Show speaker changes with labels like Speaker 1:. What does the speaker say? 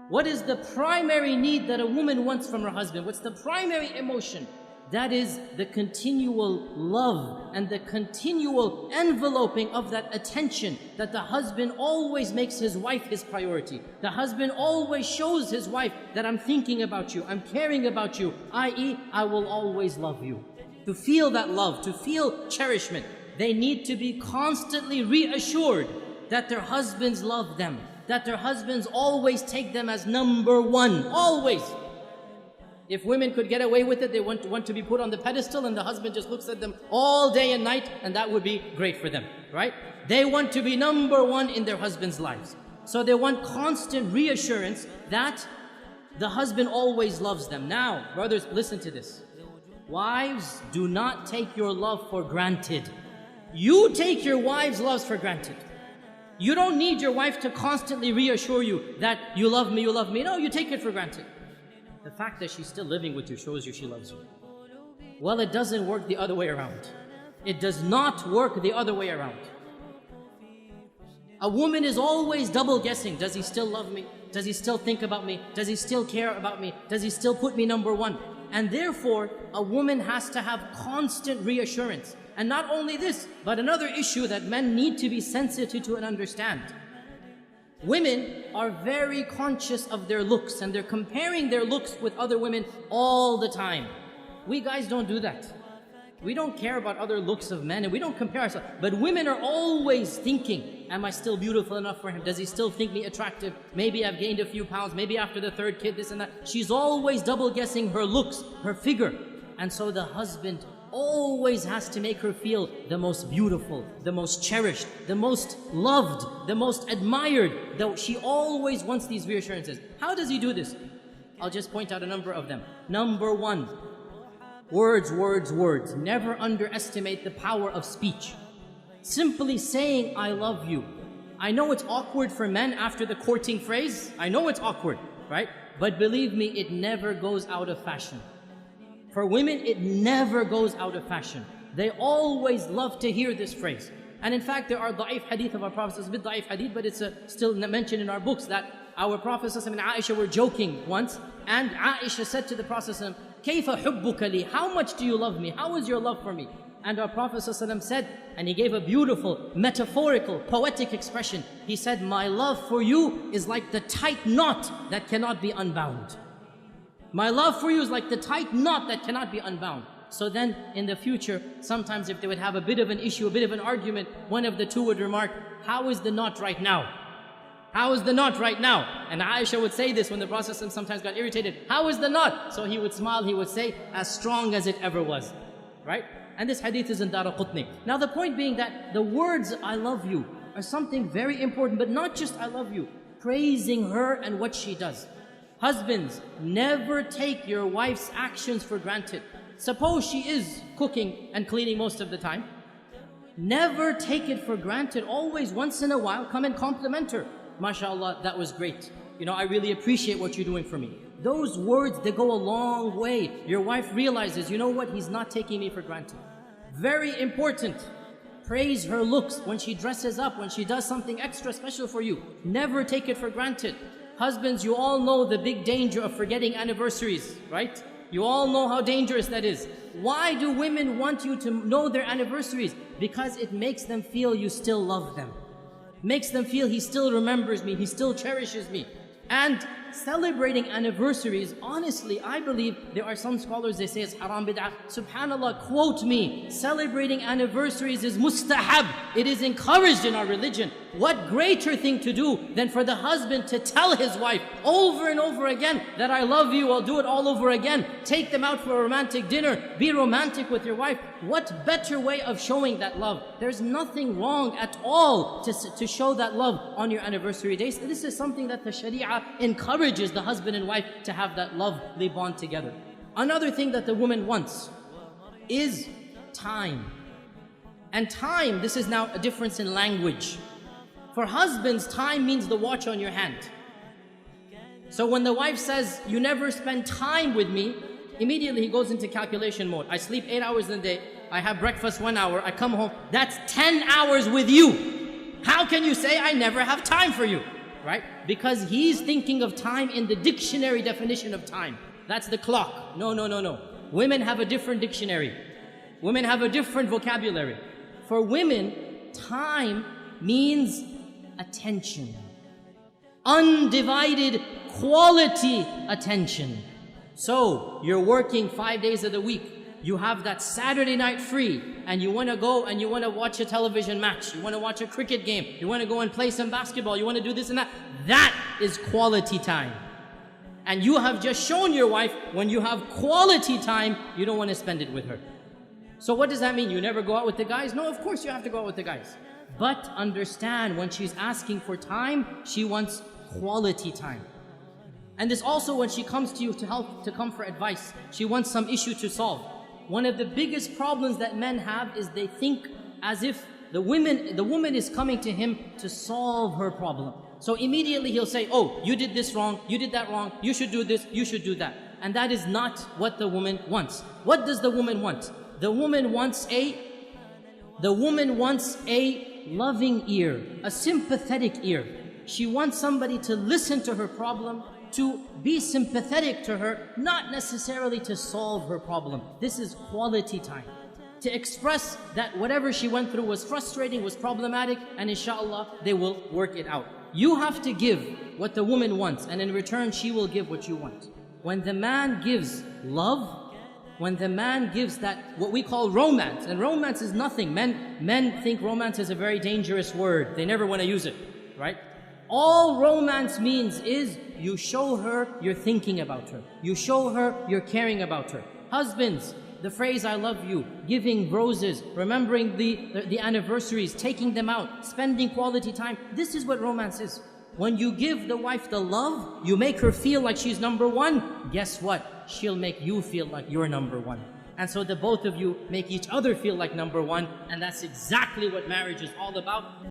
Speaker 1: What is the primary need that a woman wants from her husband? What's the primary emotion? That is the continual love and the continual enveloping of that attention, that the husband always makes his wife his priority. The husband always shows his wife that I'm thinking about you, I'm caring about you, i.e., I will always love you. To feel that love, to feel cherishment, they need to be constantly reassured that their husbands love them, that their husbands always take them as number one, always. If women could get away with it, they want to be put on the pedestal and the husband just looks at them all day and night, and that would be great for them, right? They want to be number one in their husbands' lives. So they want constant reassurance that the husband always loves them. Now, brothers, listen to this. Wives, do not take your love for granted. You take your wife's love for granted. You don't need your wife to constantly reassure you that you love me, you love me. No, you take it for granted. The fact that she's still living with you shows you she loves you. Well, it doesn't work the other way around. It does not work the other way around. A woman is always double guessing. Does he still love me? Does he still think about me? Does he still care about me? Does he still put me number one? And therefore, a woman has to have constant reassurance. And not only this, but another issue that men need to be sensitive to and understand. Women are very conscious of their looks, and they're comparing their looks with other women all the time. We guys don't do that. We don't care about other looks of men, and we don't compare ourselves. But women are always thinking, am I still beautiful enough for him? Does he still think me attractive? Maybe I've gained a few pounds, maybe after the third kid, this and that. She's always double guessing her looks, her figure. And so the husband always has to make her feel the most beautiful, the most cherished, the most loved, the most admired. Though she always wants these reassurances. How does he do this? I'll just point out a number of them. Number one, words, words, words. Never underestimate the power of speech. Simply saying, I love you. I know it's awkward for men after the courting phrase. I know it's awkward, right? But believe me, it never goes out of fashion. For women, it never goes out of fashion. They always love to hear this phrase. And in fact, there are da'if hadith of our Prophet. It's a bit da'if hadith, but it's still mentioned in our books that our Prophet and Aisha were joking once. And Aisha said to the Prophet, كَيْفَ حُبُّكَ لِي? How much do you love me? How is your love for me? And our Prophet said, and he gave a beautiful, metaphorical, poetic expression. He said, my love for you is like the tight knot that cannot be unbound. My love for you is like the tight knot that cannot be unbound. So then, in the future, sometimes if they would have a bit of an issue, a bit of an argument, one of the two would remark, how is the knot right now? How is the knot right now? And Aisha would say this when the Prophet sometimes got irritated. How is the knot? So he would smile, he would say, as strong as it ever was. Right? And this hadith is in Daraqutni. Now the point being that the words, I love you, are something very important, but not just I love you. Praising her and what she does. Husbands, never take your wife's actions for granted. Suppose she is cooking and cleaning most of the time. Never take it for granted. Always, once in a while, come and compliment her. MashaAllah, that was great. You know, I really appreciate what you're doing for me. Those words, they go a long way. Your wife realizes, you know what, he's not taking me for granted. Very important. Praise her looks when she dresses up, when she does something extra special for you. Never take it for granted. Husbands, you all know the big danger of forgetting anniversaries, right? You all know how dangerous that is. Why do women want you to know their anniversaries? Because it makes them feel you still love them. Makes them feel he still remembers me, he still cherishes me. And celebrating anniversaries, honestly, I believe there are some scholars, they say it's haram bid'ah. Subhanallah, quote me, celebrating anniversaries is mustahab. It is encouraged in our religion. What greater thing to do than for the husband to tell his wife over and over again that I love you, I'll do it all over again. Take them out for a romantic dinner. Be romantic with your wife. What better way of showing that love? There's nothing wrong at all to show that love on your anniversary days. This is something that the Sharia encourages the husband and wife to have that lovely bond together. Another thing that the woman wants is time. And time, this is now a difference in language. For husbands, time means the watch on your hand. So when the wife says, you never spend time with me, immediately he goes into calculation mode. I sleep 8 hours in the day, I have breakfast 1 hour, I come home, that's 10 hours with you. How can you say I never have time for you? right? Because he's thinking of time in the dictionary definition of time. That's the clock. No, no, no, no. Women have a different dictionary. Women have a different vocabulary. For women, time means attention. Undivided quality attention. So, you're working 5 days of the week. You have that Saturday night free, and you want to go and you want to watch a television match. You want to watch a cricket game. You want to go and play some basketball. You want to do this and that. That is quality time. And you have just shown your wife, when you have quality time, you don't want to spend it with her. So what does that mean? You never go out with the guys? No, of course you have to go out with the guys. But understand, when she's asking for time, she wants quality time. And this also, when she comes to you to come for advice, she wants some issue to solve. One of the biggest problems that men have is they think as if the woman is coming to him to solve her problem. So immediately he'll say, oh, you did this wrong, you did that wrong, you should do this, you should do that. And that is not what the woman wants. What does the woman want? The woman wants a loving ear, a sympathetic ear. She wants somebody to listen to her problem, to be sympathetic to her, not necessarily to solve her problem. This is quality time. To express that whatever she went through was frustrating, was problematic, and inshallah, they will work it out. You have to give what the woman wants, and in return, she will give what you want. When the man gives love, when the man gives that, what we call romance, and romance is nothing. Men think romance is a very dangerous word. They never want to use it, right? All romance means is you show her you're thinking about her. You show her you're caring about her. Husbands, the phrase I love you, giving roses, remembering the anniversaries, taking them out, spending quality time. This is what romance is. When you give the wife the love, you make her feel like she's number one. Guess what? She'll make you feel like you're number one. And so the both of you make each other feel like number one. And that's exactly what marriage is all about.